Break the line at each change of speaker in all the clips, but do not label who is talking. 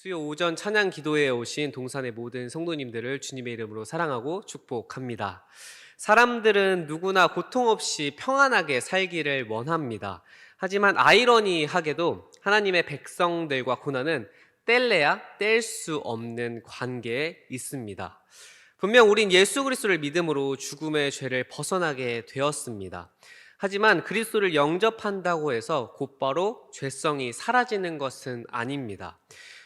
수요 오전 찬양 기도회에 오신 동산의 모든 성도님들을 주님의 이름으로 사랑하고 축복합니다. 사람들은 누구나 고통 없이 평안하게 살기를 원합니다. 하지만 아이러니하게도 하나님의 백성들과 고난은 뗄래야 뗄 수 없는 관계에 있습니다. 분명 우린 예수 그리스도를 믿음으로 죽음의 죄를 벗어나게 되었습니다. 하지만 그리스도를 영접한다고 해서 곧바로 죄성이 사라지는 것은 아닙니다.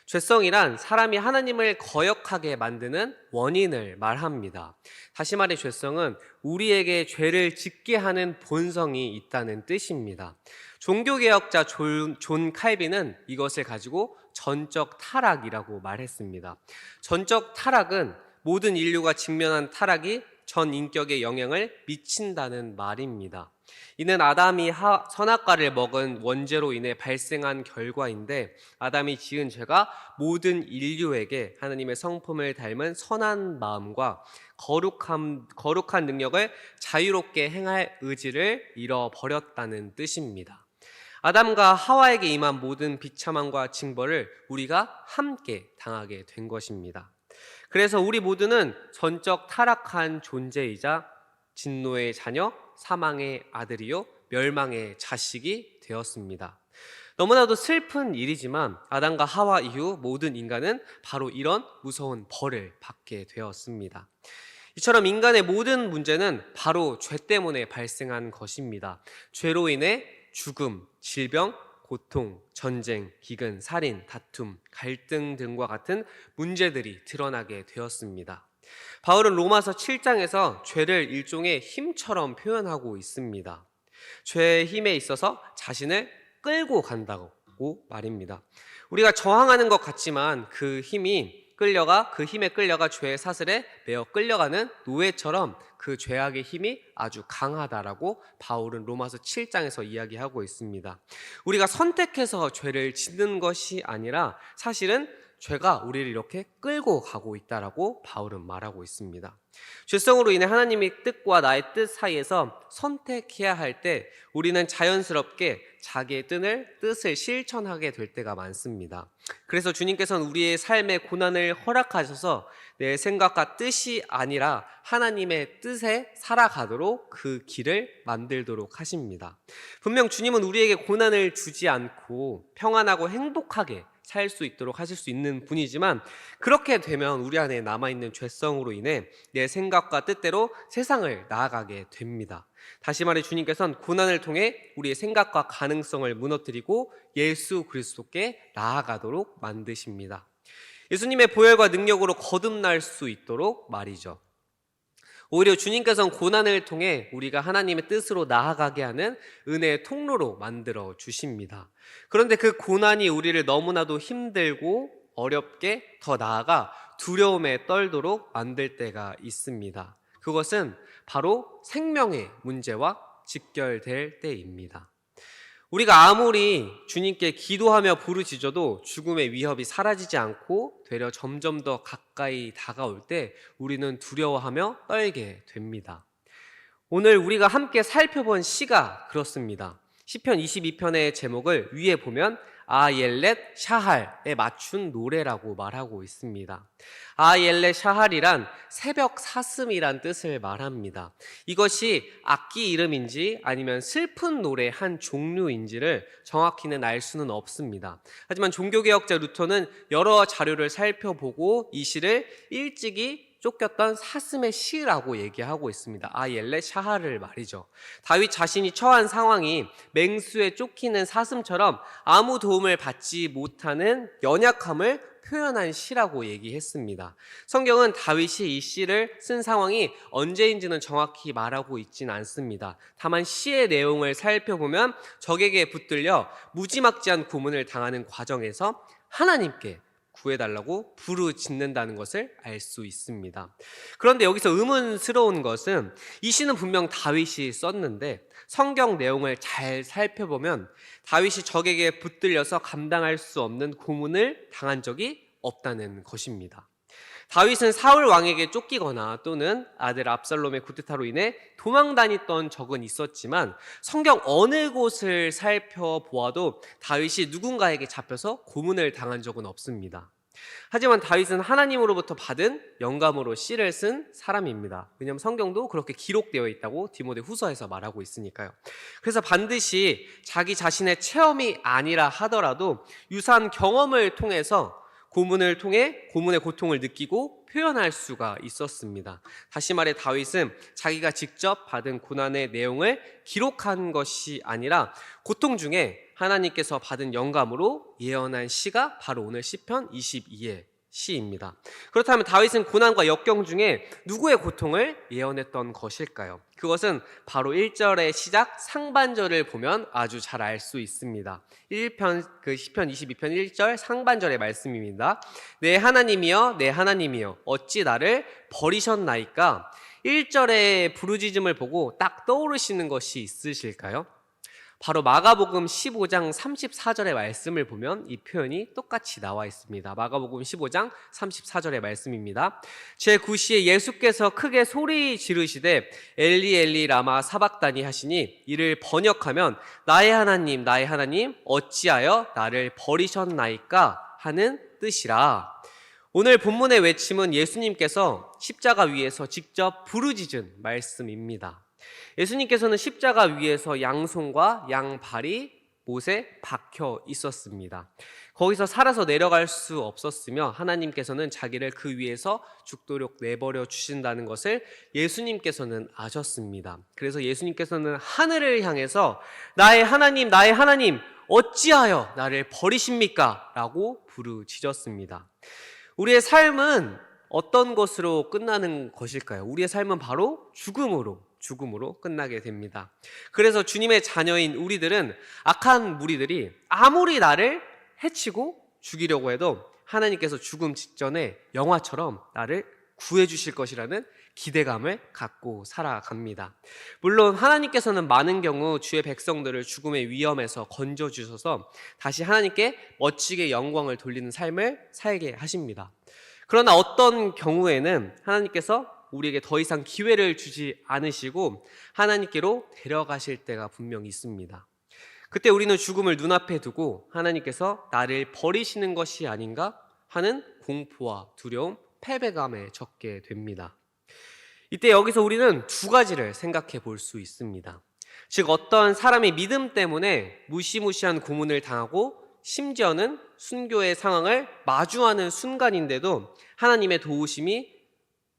죄성이란 사람이 하나님을 거역하게 만드는 원인을 말합니다. 다시 말해 죄성은 우리에게 죄를 짓게 하는 본성이 있다는 뜻입니다. 종교개혁자 존 칼빈은 이것을 가지고 전적 타락이라고 말했습니다. 전적 타락은 모든 인류가 직면한 타락이 전 인격에 영향을 미친다는 말입니다. 이는 아담이 선악과를 먹은 원죄로 인해 발생한 결과인데, 아담이 지은 죄가 모든 인류에게 하나님의 성품을 닮은 선한 마음과 거룩한 능력을 자유롭게 행할 의지를 잃어버렸다는 뜻입니다. 아담과 하와에게 임한 모든 비참함과 징벌을 우리가 함께 당하게 된 것입니다. 그래서 우리 모두는 전적 타락한 존재이자 진노의 자녀, 사망의 아들이요 멸망의 자식이 되었습니다. 너무나도 슬픈 일이지만 아담과 하와 이후 모든 인간은 바로 이런 무서운 벌을 받게 되었습니다. 이처럼 인간의 모든 문제는 바로 죄 때문에 발생한 것입니다. 죄로 인해 죽음, 질병, 고통, 전쟁, 기근, 살인, 다툼, 갈등 등과 같은 문제들이 드러나게 되었습니다. 바울은 로마서 7장에서 죄를 일종의 힘처럼 표현하고 있습니다. 죄의 힘에 있어서 자신을 끌고 간다고 말입니다. 우리가 저항하는 것 같지만 그 힘에 끌려가 죄의 사슬에 매어 끌려가는 노예처럼 그 죄악의 힘이 아주 강하다라고 바울은 로마서 7장에서 이야기하고 있습니다. 우리가 선택해서 죄를 짓는 것이 아니라 사실은 죄가 우리를 이렇게 끌고 가고 있다라고 바울은 말하고 있습니다. 죄성으로 인해 하나님의 뜻과 나의 뜻 사이에서 선택해야 할 때 우리는 자연스럽게 자기의 뜻을 실천하게 될 때가 많습니다. 그래서 주님께서는 우리의 삶의 고난을 허락하셔서 내 생각과 뜻이 아니라 하나님의 뜻에 살아가도록 그 길을 만들도록 하십니다. 분명 주님은 우리에게 고난을 주지 않고 평안하고 행복하게 살 수 있도록 하실 수 있는 분이지만, 그렇게 되면 우리 안에 남아있는 죄성으로 인해 내 생각과 뜻대로 세상을 나아가게 됩니다. 다시 말해 주님께서는 고난을 통해 우리의 생각과 가능성을 무너뜨리고 예수 그리스도께 나아가도록 만드십니다. 예수님의 보혈과 능력으로 거듭날 수 있도록 말이죠. 오히려 주님께서는 고난을 통해 우리가 하나님의 뜻으로 나아가게 하는 은혜의 통로로 만들어 주십니다. 그런데 그 고난이 우리를 너무나도 힘들고 어렵게, 더 나아가 두려움에 떨도록 만들 때가 있습니다. 그것은 바로 생명의 문제와 직결될 때입니다. 우리가 아무리 주님께 기도하며 부르짖어도 죽음의 위협이 사라지지 않고 되려 점점 더 가까이 다가올 때 우리는 두려워하며 떨게 됩니다. 오늘 우리가 함께 살펴본 시가 그렇습니다. 시편 22편의 제목을 위에 보면 아옐렛 샤할에 맞춘 노래라고 말하고 있습니다. 아옐렛 샤할이란 새벽 사슴이란 뜻을 말합니다. 이것이 악기 이름인지 아니면 슬픈 노래 한 종류인지를 정확히는 알 수는 없습니다. 하지만 종교개혁자 루터는 여러 자료를 살펴보고 이 시를 일찍이 쫓겼던 사슴의 시라고 얘기하고 있습니다. 아옐렛 샤할을 말이죠. 다윗 자신이 처한 상황이 맹수에 쫓기는 사슴처럼 아무 도움을 받지 못하는 연약함을 표현한 시라고 얘기했습니다. 성경은 다윗이 이 시를 쓴 상황이 언제인지는 정확히 말하고 있지는 않습니다. 다만 시의 내용을 살펴보면 적에게 붙들려 무지막지한 고문을 당하는 과정에서 하나님께 구해달라고 부르짖는다는 것을 알 수 있습니다. 그런데 여기서 의문스러운 것은 이 시는 분명 다윗이 썼는데 성경 내용을 잘 살펴보면 다윗이 적에게 붙들려서 감당할 수 없는 고문을 당한 적이 없다는 것입니다. 다윗은 사울 왕에게 쫓기거나 또는 아들 압살롬의 쿠데타로 인해 도망 다녔던 적은 있었지만 성경 어느 곳을 살펴보아도 다윗이 누군가에게 잡혀서 고문을 당한 적은 없습니다. 하지만 다윗은 하나님으로부터 받은 영감으로 시를 쓴 사람입니다. 왜냐하면 성경도 그렇게 기록되어 있다고 디모데후서에서 말하고 있으니까요. 그래서 반드시 자기 자신의 체험이 아니라 하더라도 유사한 경험을 통해서 고문을 통해 고문의 고통을 느끼고 표현할 수가 있었습니다. 다시 말해 다윗은 자기가 직접 받은 고난의 내용을 기록한 것이 아니라 고통 중에 하나님께서 받은 영감으로 예언한 시가 바로 오늘 시편 22의 시입니다. 그렇다면 다윗은 고난과 역경 중에 누구의 고통을 예언했던 것일까요? 그것은 바로 1절의 시작 상반절을 보면 아주 잘 알 수 있습니다. 시편 22편 1절 상반절의 말씀입니다. 내 하나님이여 내 하나님이여 어찌 나를 버리셨나이까? 1절의 부르짖음을 보고 딱 떠오르시는 것이 있으실까요? 바로 마가복음 15장 34절의 말씀을 보면 이 표현이 똑같이 나와 있습니다. 마가복음 15장 34절의 말씀입니다. 제9시에 예수께서 크게 소리 지르시되 엘리 엘리 라마 사박다니 하시니 이를 번역하면 나의 하나님 어찌하여 나를 버리셨나이까 하는 뜻이라. 오늘 본문의 외침은 예수님께서 십자가 위에서 직접 부르짖은 말씀입니다. 예수님께서는 십자가 위에서 양손과 양발이 못에 박혀 있었습니다. 거기서 살아서 내려갈 수 없었으며 하나님께서는 자기를 그 위에서 죽도록 내버려 주신다는 것을 예수님께서는 아셨습니다. 그래서 예수님께서는 하늘을 향해서 나의 하나님 어찌하여 나를 버리십니까? 라고 부르짖었습니다. 우리의 삶은 어떤 것으로 끝나는 것일까요? 우리의 삶은 바로 죽음으로 끝나게 됩니다. 그래서 주님의 자녀인 우리들은 악한 무리들이 아무리 나를 해치고 죽이려고 해도 하나님께서 죽음 직전에 영화처럼 나를 구해 주실 것이라는 기대감을 갖고 살아갑니다. 물론 하나님께서는 많은 경우 주의 백성들을 죽음의 위험에서 건져주셔서 다시 하나님께 멋지게 영광을 돌리는 삶을 살게 하십니다. 그러나 어떤 경우에는 하나님께서 우리에게 더 이상 기회를 주지 않으시고 하나님께로 데려가실 때가 분명히 있습니다. 그때 우리는 죽음을 눈앞에 두고 하나님께서 나를 버리시는 것이 아닌가 하는 공포와 두려움, 패배감에 적게 됩니다. 이때 여기서 우리는 두 가지를 생각해 볼 수 있습니다. 즉 어떤 사람이 믿음 때문에 무시무시한 고문을 당하고 심지어는 순교의 상황을 마주하는 순간인데도 하나님의 도우심이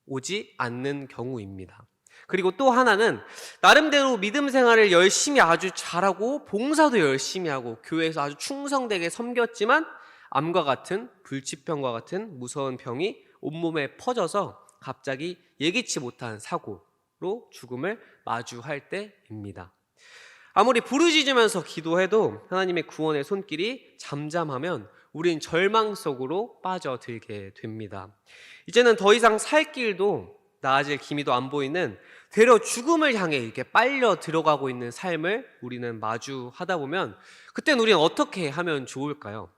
오지 않는 경우입니다. 그리고 또 하나는 나름대로 믿음 생활을 열심히 아주 잘하고 봉사도 열심히 하고 교회에서 아주 충성되게 섬겼지만 암과 같은 불치병과 같은 무서운 병이 온몸에 퍼져서 갑자기 예기치 못한 사고로 죽음을 마주할 때입니다. 아무리 부르짖으면서 기도해도 하나님의 구원의 손길이 잠잠하면 우린 절망 속으로 빠져들게 됩니다. 이제는 더 이상 살 길도 나아질 기미도 안 보이는 되려 죽음을 향해 이렇게 빨려 들어가고 있는 삶을 우리는 마주하다 보면 그땐 우리는 어떻게 하면 좋을까요?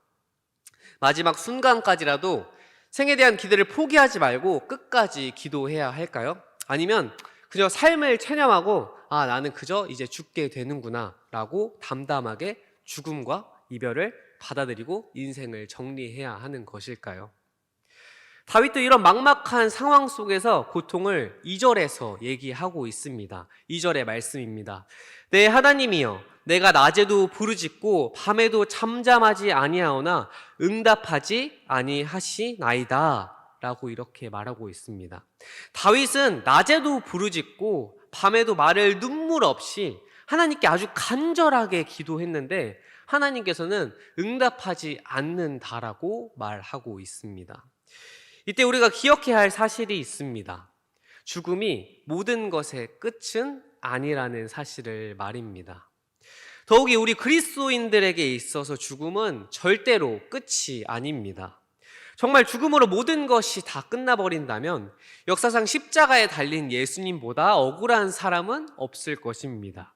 마지막 순간까지라도 생에 대한 기대를 포기하지 말고 끝까지 기도해야 할까요? 아니면 그저 삶을 체념하고 나는 그저 이제 죽게 되는구나 라고 담담하게 죽음과 이별을 받아들이고 인생을 정리해야 하는 것일까요? 다윗도 이런 막막한 상황 속에서 고통을 2절에서 얘기하고 있습니다. 2절의 말씀입니다. 내 하나님이여 내가 낮에도 부르짖고 밤에도 잠잠하지 아니하오나 응답하지 아니하시나이다 라고 이렇게 말하고 있습니다. 다윗은 낮에도 부르짖고 밤에도 말을 눈물 없이 하나님께 아주 간절하게 기도했는데 하나님께서는 응답하지 않는다라고 말하고 있습니다. 이때 우리가 기억해야 할 사실이 있습니다. 죽음이 모든 것의 끝은 아니라는 사실을 말입니다. 더욱이 우리 그리스도인들에게 있어서 죽음은 절대로 끝이 아닙니다. 정말 죽음으로 모든 것이 다 끝나버린다면 역사상 십자가에 달린 예수님보다 억울한 사람은 없을 것입니다.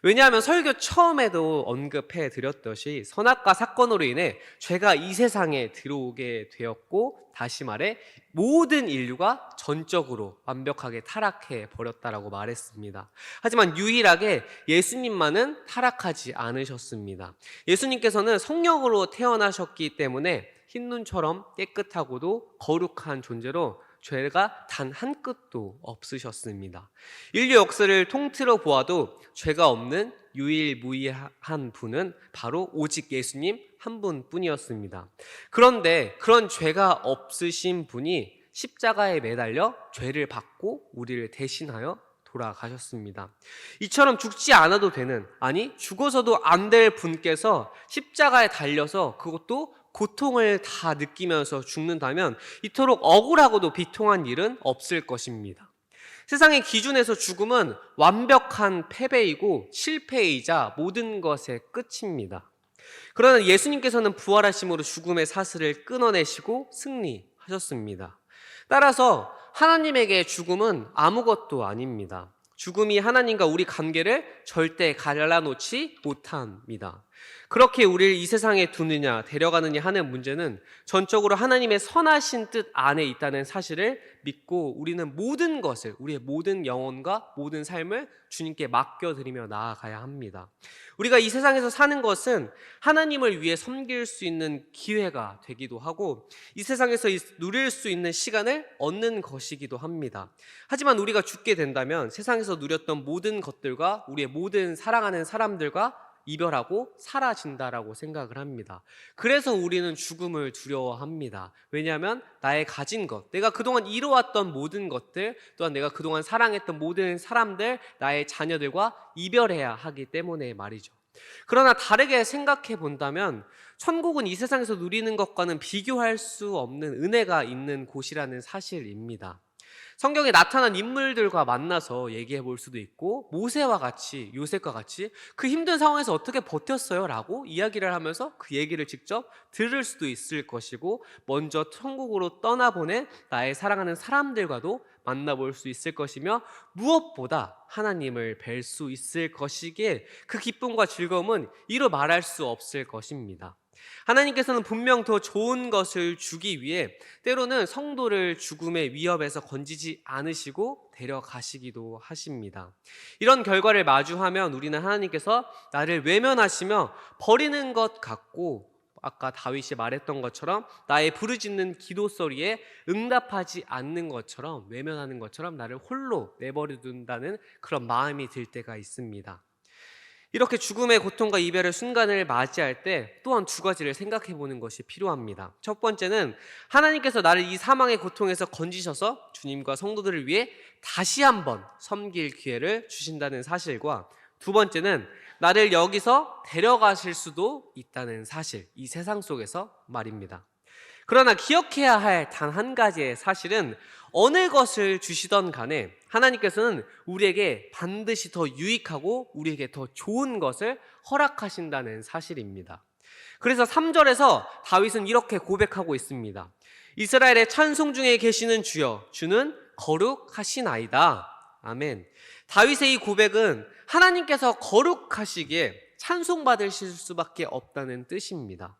왜냐하면 설교 처음에도 언급해 드렸듯이 선악과 사건으로 인해 죄가 이 세상에 들어오게 되었고 다시 말해 모든 인류가 전적으로 완벽하게 타락해 버렸다라고 말했습니다. 하지만 유일하게 예수님만은 타락하지 않으셨습니다. 예수님께서는 성령으로 태어나셨기 때문에 흰 눈처럼 깨끗하고도 거룩한 존재로 죄가 단 한 끗도 없으셨습니다. 인류 역사를 통틀어 보아도 죄가 없는 유일무이한 분은 바로 오직 예수님 한 분뿐이었습니다. 그런데 그런 죄가 없으신 분이 십자가에 매달려 죄를 받고 우리를 대신하여 돌아가셨습니다. 이처럼 죽지 않아도 되는, 아니 죽어서도 안 될 분께서 십자가에 달려서 그것도 고통을 다 느끼면서 죽는다면 이토록 억울하고도 비통한 일은 없을 것입니다. 세상의 기준에서 죽음은 완벽한 패배이고 실패이자 모든 것의 끝입니다. 그러나 예수님께서는 부활하심으로 죽음의 사슬을 끊어내시고 승리하셨습니다. 따라서 하나님에게 죽음은 아무것도 아닙니다. 죽음이 하나님과 우리 관계를 절대 갈라놓지 못합니다. 그렇게 우리를 이 세상에 두느냐 데려가느냐 하는 문제는 전적으로 하나님의 선하신 뜻 안에 있다는 사실을 믿고 우리는 모든 것을, 우리의 모든 영혼과 모든 삶을 주님께 맡겨드리며 나아가야 합니다. 우리가 이 세상에서 사는 것은 하나님을 위해 섬길 수 있는 기회가 되기도 하고 이 세상에서 누릴 수 있는 시간을 얻는 것이기도 합니다. 하지만 우리가 죽게 된다면 세상에서 누렸던 모든 것들과 우리의 모든 사랑하는 사람들과 이별하고 사라진다라고 생각을 합니다. 그래서 우리는 죽음을 두려워합니다. 왜냐하면 나의 가진 것, 내가 그동안 이뤄왔던 모든 것들, 또한 내가 그동안 사랑했던 모든 사람들, 나의 자녀들과 이별해야 하기 때문에 말이죠. 그러나 다르게 생각해 본다면 천국은 이 세상에서 누리는 것과는 비교할 수 없는 은혜가 있는 곳이라는 사실입니다. 성경에 나타난 인물들과 만나서 얘기해 볼 수도 있고 모세와 같이, 요셉과 같이 그 힘든 상황에서 어떻게 버텼어요? 라고 이야기를 하면서 그 얘기를 직접 들을 수도 있을 것이고 먼저 천국으로 떠나보낸 나의 사랑하는 사람들과도 만나볼 수 있을 것이며 무엇보다 하나님을 뵐 수 있을 것이기에 그 기쁨과 즐거움은 이루 말할 수 없을 것입니다. 하나님께서는 분명 더 좋은 것을 주기 위해 때로는 성도를 죽음의 위협에서 건지지 않으시고 데려가시기도 하십니다. 이런 결과를 마주하면 우리는 하나님께서 나를 외면하시며 버리는 것 같고 아까 다윗이 말했던 것처럼 나의 부르짖는 기도 소리에 응답하지 않는 것처럼 외면하는 것처럼 나를 홀로 내버려 둔다는 그런 마음이 들 때가 있습니다. 이렇게 죽음의 고통과 이별의 순간을 맞이할 때 또한 두 가지를 생각해 보는 것이 필요합니다. 첫 번째는 하나님께서 나를 이 사망의 고통에서 건지셔서 주님과 성도들을 위해 다시 한번 섬길 기회를 주신다는 사실과 두 번째는 나를 여기서 데려가실 수도 있다는 사실, 이 세상 속에서 말입니다. 그러나 기억해야 할 단 한 가지의 사실은 어느 것을 주시던 간에 하나님께서는 우리에게 반드시 더 유익하고 우리에게 더 좋은 것을 허락하신다는 사실입니다. 그래서 3절에서 다윗은 이렇게 고백하고 있습니다. 이스라엘의 찬송 중에 계시는 주여, 주는 거룩하시나이다. 아멘. 다윗의 이 고백은 하나님께서 거룩하시기에 찬송받으실 수밖에 없다는 뜻입니다.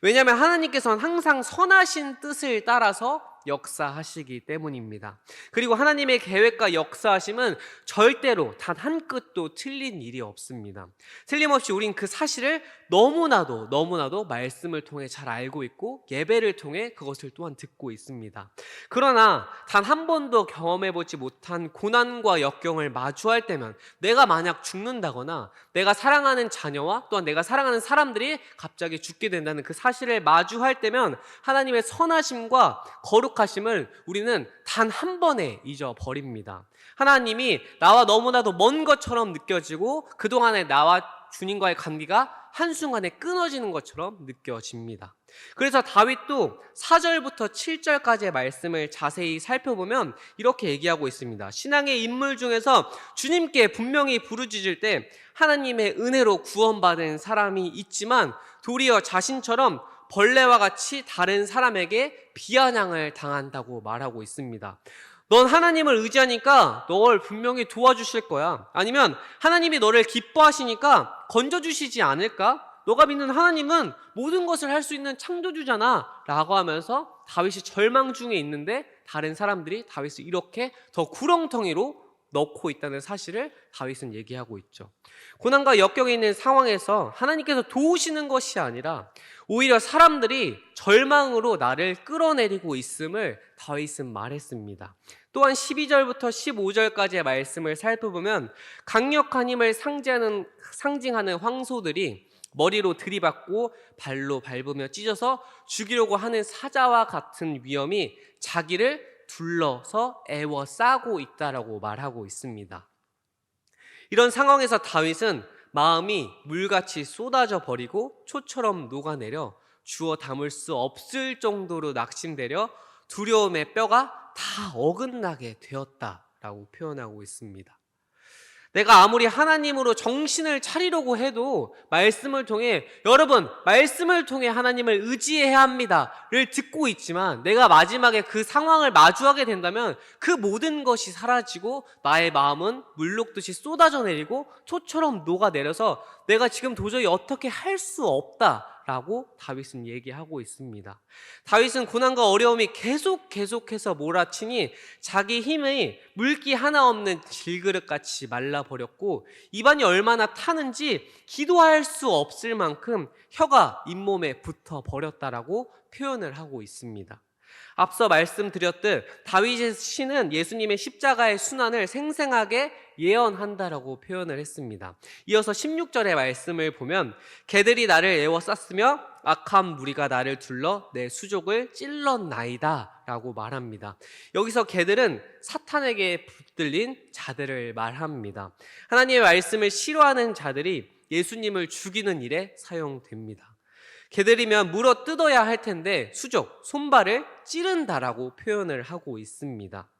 왜냐하면 하나님께서는 항상 선하신 뜻을 따라서 역사하시기 때문입니다. 그리고 하나님의 계획과 역사하심은 절대로 단 한 끗도 틀린 일이 없습니다. 틀림없이 우린 그 사실을 너무나도 말씀을 통해 잘 알고 있고 예배를 통해 그것을 또한 듣고 있습니다. 그러나 단 한 번도 경험해보지 못한 고난과 역경을 마주할 때면 내가 만약 죽는다거나 내가 사랑하는 자녀와 또한 내가 사랑하는 사람들이 갑자기 죽게 된다는 그 사실을 마주할 때면 하나님의 선하심과 거룩하심을 우리는 단 한 번에 잊어버립니다. 하나님이 나와 너무나도 먼 것처럼 느껴지고 그동안의 나와 주님과의 관계가 한순간에 끊어지는 것처럼 느껴집니다. 그래서 다윗도 4절부터 7절까지의 말씀을 자세히 살펴보면 이렇게 얘기하고 있습니다. 신앙의 인물 중에서 주님께 분명히 부르짖을 때 하나님의 은혜로 구원받은 사람이 있지만 도리어 자신처럼 벌레와 같이 다른 사람에게 비아냥을 당한다고 말하고 있습니다. 넌 하나님을 의지하니까 널 분명히 도와주실 거야. 아니면 하나님이 너를 기뻐하시니까 건져주시지 않을까? 너가 믿는 하나님은 모든 것을 할 수 있는 창조주잖아 라고 하면서 다윗이 절망 중에 있는데 다른 사람들이 다윗을 이렇게 더 구렁텅이로 넣고 있다는 사실을 다윗은 얘기하고 있죠. 고난과 역경에 있는 상황에서 하나님께서 도우시는 것이 아니라 오히려 사람들이 절망으로 나를 끌어내리고 있음을 다윗은 말했습니다. 또한 12절부터 15절까지의 말씀을 살펴보면 강력한 힘을 상징하는 황소들이 머리로 들이받고 발로 밟으며 찢어서 죽이려고 하는 사자와 같은 위험이 자기를 둘러서 애워싸고 있다라고 말하고 있습니다. 이런 상황에서 다윗은 마음이 물같이 쏟아져 버리고 초처럼 녹아내려 주워 담을 수 없을 정도로 낙심되려 두려움의 뼈가 다 어긋나게 되었다라고 표현하고 있습니다. 내가 아무리 하나님으로 정신을 차리려고 해도 말씀을 통해 여러분 말씀을 통해 하나님을 의지해야 합니다를 듣고 있지만 내가 마지막에 그 상황을 마주하게 된다면 그 모든 것이 사라지고 나의 마음은 물녹듯이 쏟아져 내리고 초처럼 녹아내려서 내가 지금 도저히 어떻게 할 수 없다라고 다윗은 얘기하고 있습니다. 다윗은 고난과 어려움이 계속해서 몰아치니 자기 힘이 물기 하나 없는 질그릇같이 말라버렸고 입안이 얼마나 타는지 기도할 수 없을 만큼 혀가 잇몸에 붙어버렸다라고 표현을 하고 있습니다. 앞서 말씀드렸듯 다윗의 시는 예수님의 십자가의 순환을 생생하게 예언한다라고 표현을 했습니다. 이어서 16절의 말씀을 보면 개들이 나를 에워쌌으며 악한 무리가 나를 둘러 내 수족을 찔렀나이다 라고 말합니다. 여기서 개들은 사탄에게 붙들린 자들을 말합니다. 하나님의 말씀을 싫어하는 자들이 예수님을 죽이는 일에 사용됩니다. 개들이면 물어 뜯어야 할 텐데 수족, 손발을 찌른다라고 표현을 하고 있습니다.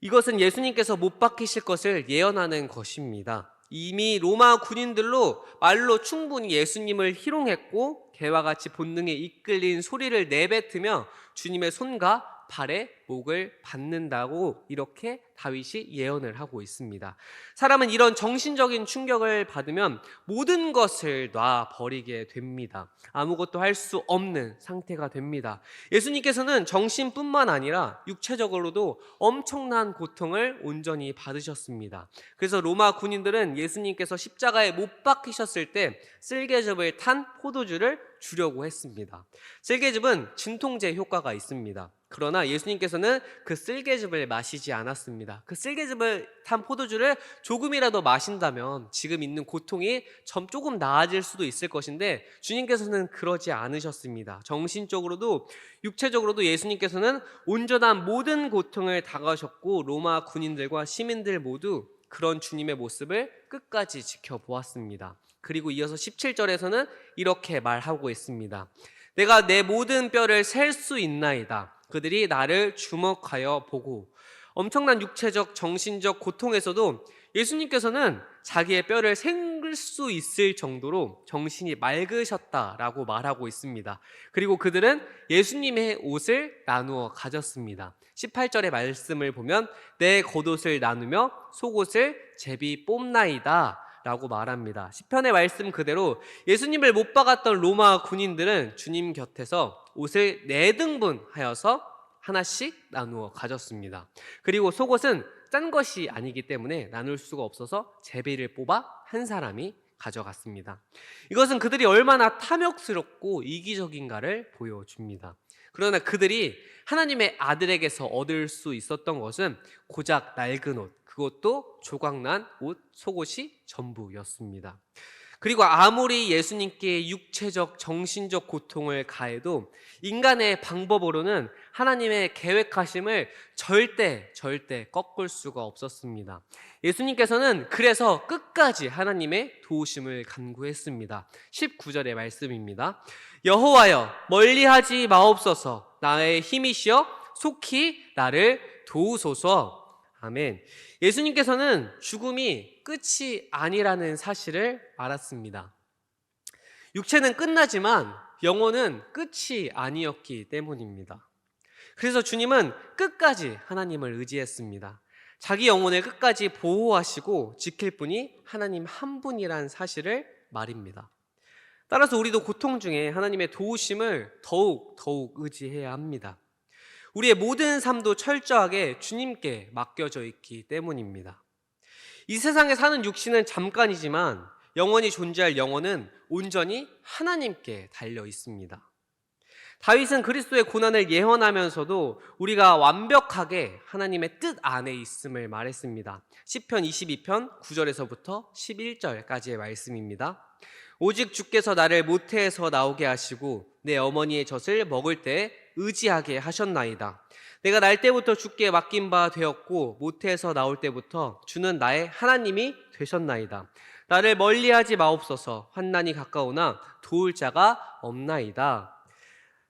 이것은 예수님께서 못 박히실 것을 예언하는 것입니다. 이미 로마 군인들로 말로 충분히 예수님을 희롱했고 개와 같이 본능에 이끌린 소리를 내뱉으며 주님의 손과 발에 목을 받는다고 이렇게 다윗이 예언을 하고 있습니다. 사람은 이런 정신적인 충격을 받으면 모든 것을 놔버리게 됩니다. 아무것도 할 수 없는 상태가 됩니다. 예수님께서는 정신뿐만 아니라 육체적으로도 엄청난 고통을 온전히 받으셨습니다. 그래서 로마 군인들은 예수님께서 십자가에 못 박히셨을 때 쓸개즙을 탄 포도주를 주려고 했습니다. 쓸개즙은 진통제 효과가 있습니다. 그러나 예수님께서는 그 쓸개즙을 마시지 않았습니다. 그 쓸개즙을 탄 포도주를 조금이라도 마신다면 지금 있는 고통이 조금 나아질 수도 있을 것인데 주님께서는 그러지 않으셨습니다. 정신적으로도 육체적으로도 예수님께서는 온전한 모든 고통을 당하셨고 로마 군인들과 시민들 모두 그런 주님의 모습을 끝까지 지켜보았습니다. 그리고 이어서 17절에서는 이렇게 말하고 있습니다. 내가 내 모든 뼈를 셀 수 있나이다. 그들이 나를 주목하여 보고. 엄청난 육체적 정신적 고통에서도 예수님께서는 자기의 뼈를 셀 수 있을 정도로 정신이 맑으셨다라고 말하고 있습니다. 그리고 그들은 예수님의 옷을 나누어 가졌습니다. 18절의 말씀을 보면 내 겉옷을 나누며 속옷을 제비 뽑나이다 라고 말합니다. 시편의 말씀 그대로 예수님을 못 박았던 로마 군인들은 주님 곁에서 옷을 4등분 하여서 하나씩 나누어 가졌습니다. 그리고 속옷은 짠 것이 아니기 때문에 나눌 수가 없어서 제비를 뽑아 한 사람이 가져갔습니다. 이것은 그들이 얼마나 탐욕스럽고 이기적인가를 보여줍니다. 그러나 그들이 하나님의 아들에게서 얻을 수 있었던 것은 고작 낡은 옷, 그것도 조각난 옷, 속옷이 전부였습니다. 그리고 아무리 예수님께 육체적, 정신적 고통을 가해도 인간의 방법으로는 하나님의 계획하심을 절대 꺾을 수가 없었습니다. 예수님께서는 그래서 끝까지 하나님의 도우심을 간구했습니다. 19절의 말씀입니다. 여호와여 멀리하지 마옵소서. 나의 힘이시여 속히 나를 도우소서. 아멘. 예수님께서는 죽음이 끝이 아니라는 사실을 알았습니다. 육체는 끝나지만 영혼은 끝이 아니었기 때문입니다. 그래서 주님은 끝까지 하나님을 의지했습니다. 자기 영혼을 끝까지 보호하시고 지킬 분이 하나님 한 분이라는 사실을 말입니다. 따라서 우리도 고통 중에 하나님의 도우심을 더욱 의지해야 합니다. 우리의 모든 삶도 철저하게 주님께 맡겨져 있기 때문입니다. 이 세상에 사는 육신은 잠깐이지만 영원히 존재할 영혼은 온전히 하나님께 달려 있습니다. 다윗은 그리스도의 고난을 예언하면서도 우리가 완벽하게 하나님의 뜻 안에 있음을 말했습니다. 시편 22편 9절에서부터 11절까지의 말씀입니다. 오직 주께서 나를 모태에서 나오게 하시고 내 어머니의 젖을 먹을 때 의지하게 하셨나이다. 내가 날 때부터 주께 맡긴 바 되었고 모태에서 나올 때부터 주는 나의 하나님이 되셨나이다. 나를 멀리하지 마옵소서. 환난이 가까우나 도울 자가 없나이다.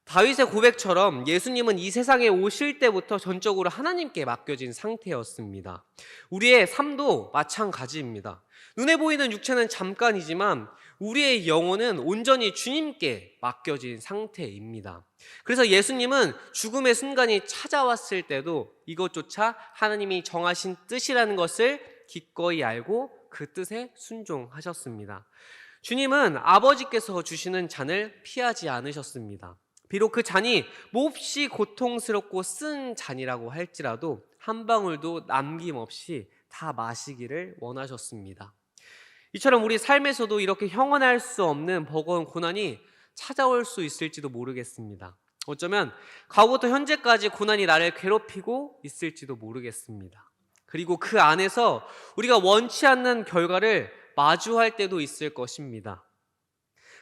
다윗의 고백처럼 예수님은 이 세상에 오실 때부터 전적으로 하나님께 맡겨진 상태였습니다. 우리의 삶도 마찬가지입니다. 눈에 보이는 육체는 잠깐이지만 우리의 영혼은 온전히 주님께 맡겨진 상태입니다. 그래서 예수님은 죽음의 순간이 찾아왔을 때도 이것조차 하나님이 정하신 뜻이라는 것을 기꺼이 알고 그 뜻에 순종하셨습니다. 주님은 아버지께서 주시는 잔을 피하지 않으셨습니다. 비록 그 잔이 몹시 고통스럽고 쓴 잔이라고 할지라도 한 방울도 남김없이 다 마시기를 원하셨습니다. 이처럼 우리 삶에서도 이렇게 형언할 수 없는 버거운 고난이 찾아올 수 있을지도 모르겠습니다. 어쩌면 과거부터 현재까지 고난이 나를 괴롭히고 있을지도 모르겠습니다. 그리고 그 안에서 우리가 원치 않는 결과를 마주할 때도 있을 것입니다.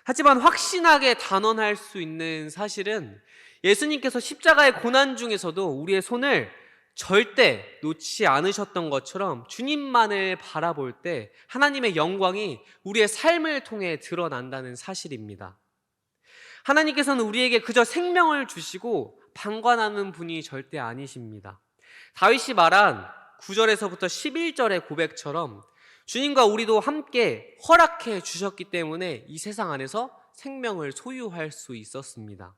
하지만 확신하게 단언할 수 있는 사실은 예수님께서 십자가의 고난 중에서도 우리의 손을 절대 놓지 않으셨던 것처럼 주님만을 바라볼 때 하나님의 영광이 우리의 삶을 통해 드러난다는 사실입니다. 하나님께서는 우리에게 그저 생명을 주시고 방관하는 분이 절대 아니십니다. 다윗이 말한 9절에서부터 11절의 고백처럼 주님과 우리도 함께 허락해 주셨기 때문에 이 세상 안에서 생명을 소유할 수 있었습니다.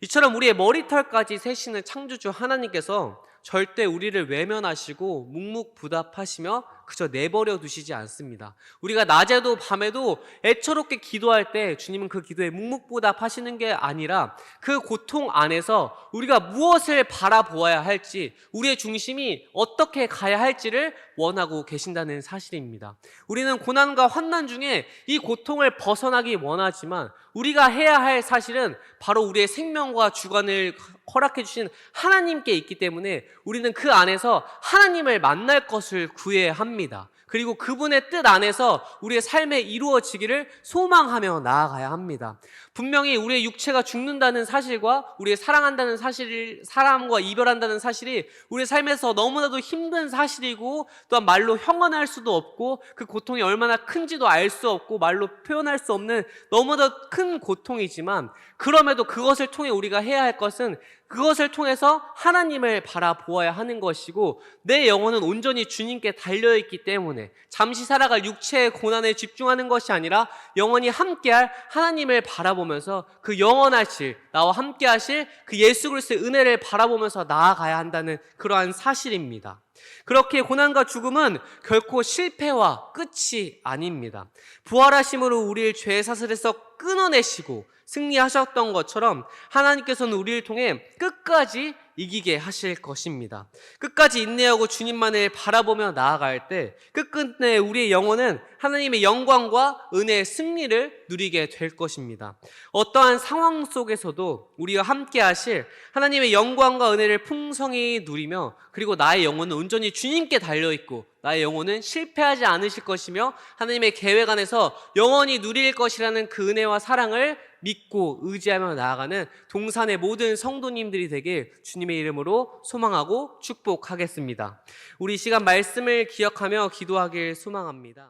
이처럼 우리의 머리털까지 세시는 창조주 하나님께서 절대 우리를 외면하시고 묵묵부답하시며 그저 내버려 두시지 않습니다. 우리가 낮에도 밤에도 애처롭게 기도할 때 주님은 그 기도에 묵묵부답하시는 게 아니라 그 고통 안에서 우리가 무엇을 바라보아야 할지, 우리의 중심이 어떻게 가야 할지를 원하고 계신다는 사실입니다. 우리는 고난과 환난 중에 이 고통을 벗어나기 원하지만 우리가 해야 할 사실은 바로 우리의 생명과 주관을 허락해 주신 하나님께 있기 때문에 우리는 그 안에서 하나님을 만날 것을 구해야 합니다. 그리고 그분의 뜻 안에서 우리의 삶에 이루어지기를 소망하며 나아가야 합니다. 분명히 우리의 육체가 죽는다는 사실과 우리의 사랑한다는 사실, 사람과 이별한다는 사실이 우리의 삶에서 너무나도 힘든 사실이고 또한 말로 형언할 수도 없고 그 고통이 얼마나 큰지도 알 수 없고 말로 표현할 수 없는 너무나도 큰 고통이지만 그럼에도 그것을 통해 우리가 해야 할 것은 그것을 통해서 하나님을 바라보아야 하는 것이고 내 영혼은 온전히 주님께 달려있기 때문에 잠시 살아갈 육체의 고난에 집중하는 것이 아니라 영원히 함께할 하나님을 바라보면서 그 영원하실 나와 함께하실 그 예수 그리스도의 은혜를 바라보면서 나아가야 한다는 그러한 사실입니다. 그렇게 고난과 죽음은 결코 실패와 끝이 아닙니다. 부활하심으로 우리를 죄의 사슬에서 끊어내시고 승리하셨던 것처럼 하나님께서는 우리를 통해 끝까지 이기게 하실 것입니다. 끝까지 인내하고 주님만을 바라보며 나아갈 때 끝끝내 우리의 영혼은 하나님의 영광과 은혜의 승리를 누리게 될 것입니다. 어떠한 상황 속에서도 우리와 함께 하실 하나님의 영광과 은혜를 풍성히 누리며 그리고 나의 영혼은 온전히 주님께 달려있고 나의 영혼은 실패하지 않으실 것이며 하나님의 계획 안에서 영원히 누릴 것이라는 그 은혜와 사랑을 믿고 의지하며 나아가는 동산의 모든 성도님들이 되길 주님의 이름으로 소망하고 축복하겠습니다. 우리 이 시간 말씀을 기억하며 기도하길 소망합니다.